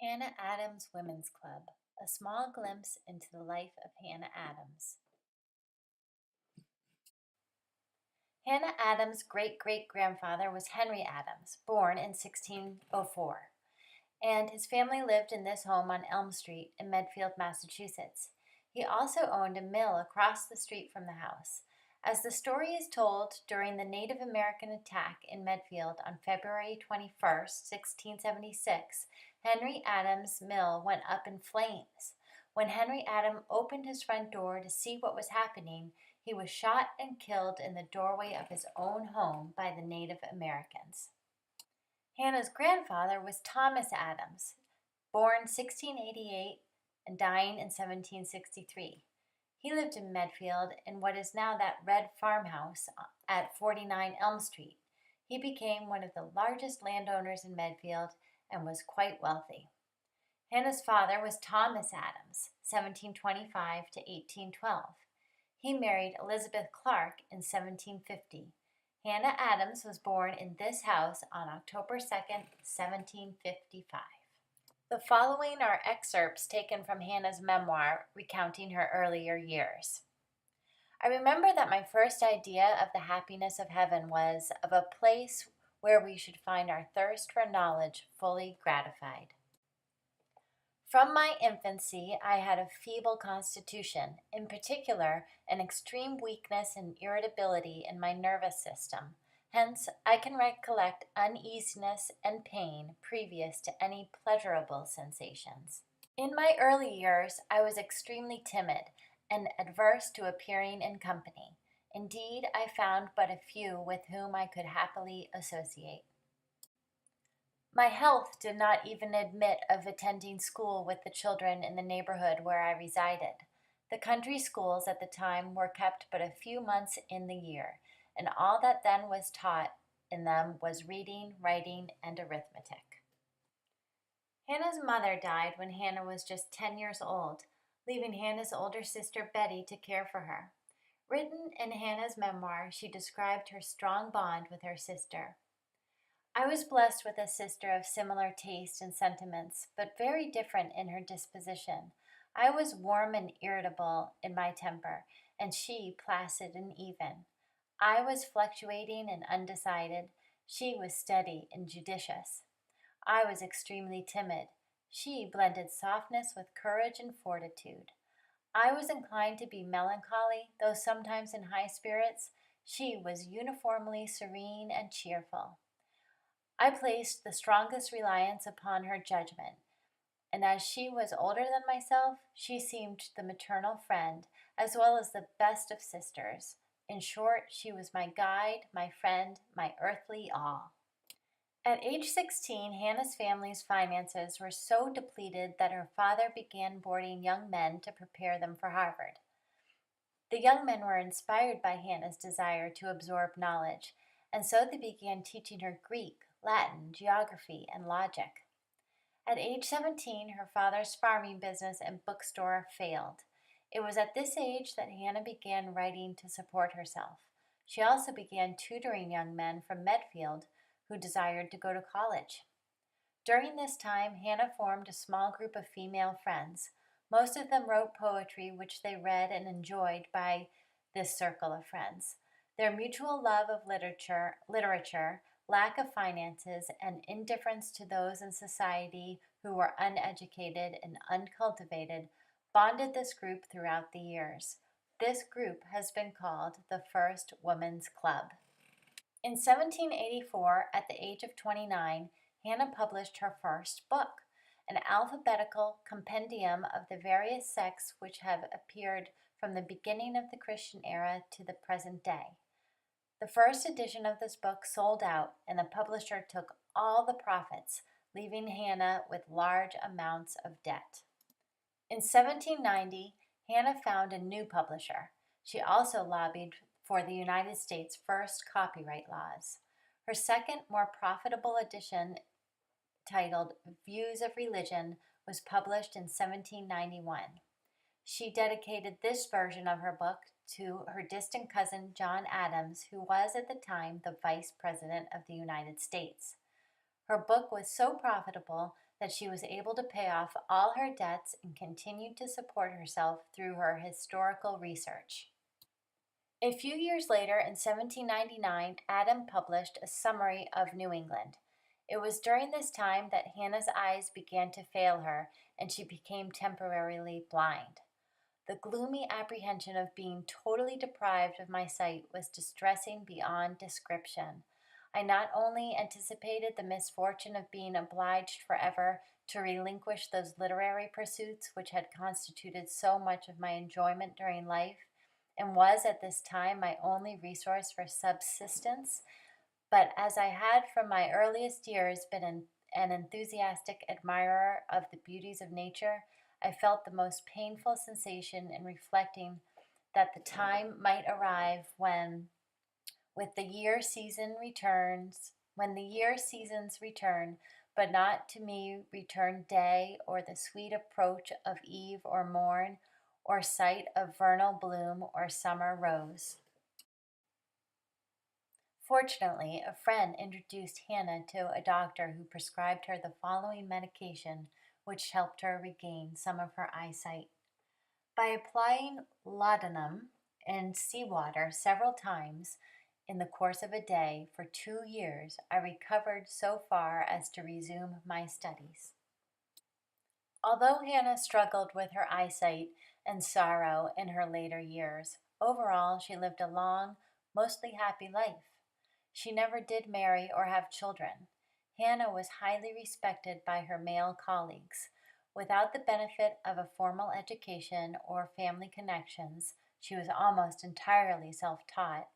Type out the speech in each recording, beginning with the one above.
Hannah Adams Women's Club, a small glimpse into the life of Hannah Adams. Hannah Adams' great-great-grandfather was Henry Adams, born in 1604, and his family lived in this home on Elm Street in Medfield, Massachusetts. He also owned a mill across the street from the house. As the story is told, during the Native American attack in Medfield on February 21st, 1676, Henry Adams' mill went up in flames. When Henry Adams opened his front door to see what was happening, he was shot and killed in the doorway of his own home by the Native Americans. Hannah's grandfather was Thomas Adams, born 1688 and dying in 1763. He lived in Medfield in what is now that red farmhouse at 49 Elm Street. He became one of the largest landowners in Medfield and was quite wealthy. Hannah's father was Thomas Adams, 1725 to 1812. He married Elizabeth Clark in 1750. Hannah Adams was born in this house on October 2nd, 1755. The following are excerpts taken from Hannah's memoir recounting her earlier years. I remember that my first idea of the happiness of heaven was of a place where we should find our thirst for knowledge fully gratified. From my infancy, I had a feeble constitution, in particular, an extreme weakness and irritability in my nervous system. Hence, I can recollect uneasiness and pain previous to any pleasurable sensations. In my early years, I was extremely timid and adverse to appearing in company. Indeed, I found but a few with whom I could happily associate. My health did not even admit of attending school with the children in the neighborhood where I resided. The country schools at the time were kept but a few months in the year, and all that then was taught in them was reading, writing, and arithmetic. Hannah's mother died when Hannah was just 10 years old, leaving Hannah's older sister Betty to care for her. Written in Hannah's memoir, she described her strong bond with her sister. I was blessed with a sister of similar taste and sentiments, but very different in her disposition. I was warm and irritable in my temper, and she placid and even. I was fluctuating and undecided. She was steady and judicious. I was extremely timid. She blended softness with courage and fortitude. I was inclined to be melancholy, though sometimes in high spirits. She was uniformly serene and cheerful. I placed the strongest reliance upon her judgment, and as she was older than myself, she seemed the maternal friend, as well as the best of sisters. In short, she was my guide, my friend, my earthly all. At age 16, Hannah's family's finances were so depleted that her father began boarding young men to prepare them for Harvard. The young men were inspired by Hannah's desire to absorb knowledge, and so they began teaching her Greek, Latin, geography, and logic. At age 17, her father's farming business and bookstore failed. It was at this age that Hannah began writing to support herself. She also began tutoring young men from Medfield who desired to go to college. During this time, Hannah formed a small group of female friends. Most of them wrote poetry which they read and enjoyed by this circle of friends. Their mutual love of literature, lack of finances, and indifference to those in society who were uneducated and uncultivated bonded this group throughout the years. This group has been called the First Women's Club. In 1784, at the age of 29, Hannah published her first book, an alphabetical compendium of the various sects which have appeared from the beginning of the Christian era to the present day. The first edition of this book sold out, and the publisher took all the profits, leaving Hannah with large amounts of debt. In 1790, Hannah found a new publisher. She also lobbied for the United States' first copyright laws. Her second, more profitable edition, titled Views of Religion, was published in 1791. She dedicated this version of her book to her distant cousin John Adams, who was at the time the Vice President of the United States. Her book was so profitable that she was able to pay off all her debts and continued to support herself through her historical research. A few years later, in 1799, Adam published a summary of New England. It was during this time that Hannah's eyes began to fail her and she became temporarily blind. The gloomy apprehension of being totally deprived of my sight was distressing beyond description. I not only anticipated the misfortune of being obliged forever to relinquish those literary pursuits which had constituted so much of my enjoyment during life, and was at this time my only resource for subsistence, but as I had from my earliest years been an enthusiastic admirer of the beauties of nature, I felt the most painful sensation in reflecting that the time might arrive when, with the year season returns, when the year seasons return, but not to me return day or the sweet approach of eve or morn, or sight of vernal bloom or summer rose. Fortunately, a friend introduced Hannah to a doctor who prescribed her the following medication, which helped her regain some of her eyesight. By applying laudanum in seawater several times in the course of a day for 2 years, I recovered so far as to resume my studies. Although Hannah struggled with her eyesight and sorrow in her later years, overall she lived a long, mostly happy life. She never did marry or have children. Hannah was highly respected by her male colleagues. Without the benefit of a formal education or family connections, she was almost entirely self taught.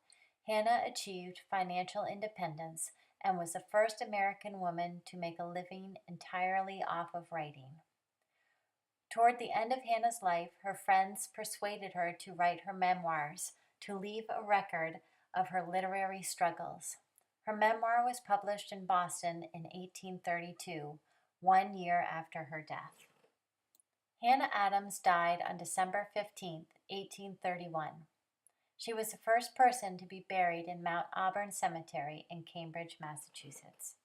Hannah achieved financial independence and was the first American woman to make a living entirely off of writing. Toward the end of Hannah's life, her friends persuaded her to write her memoirs, to leave a record of her literary struggles. Her memoir was published in Boston in 1832, 1 year after her death. Hannah Adams died on December 15, 1831. She was the first person to be buried in Mount Auburn Cemetery in Cambridge, Massachusetts.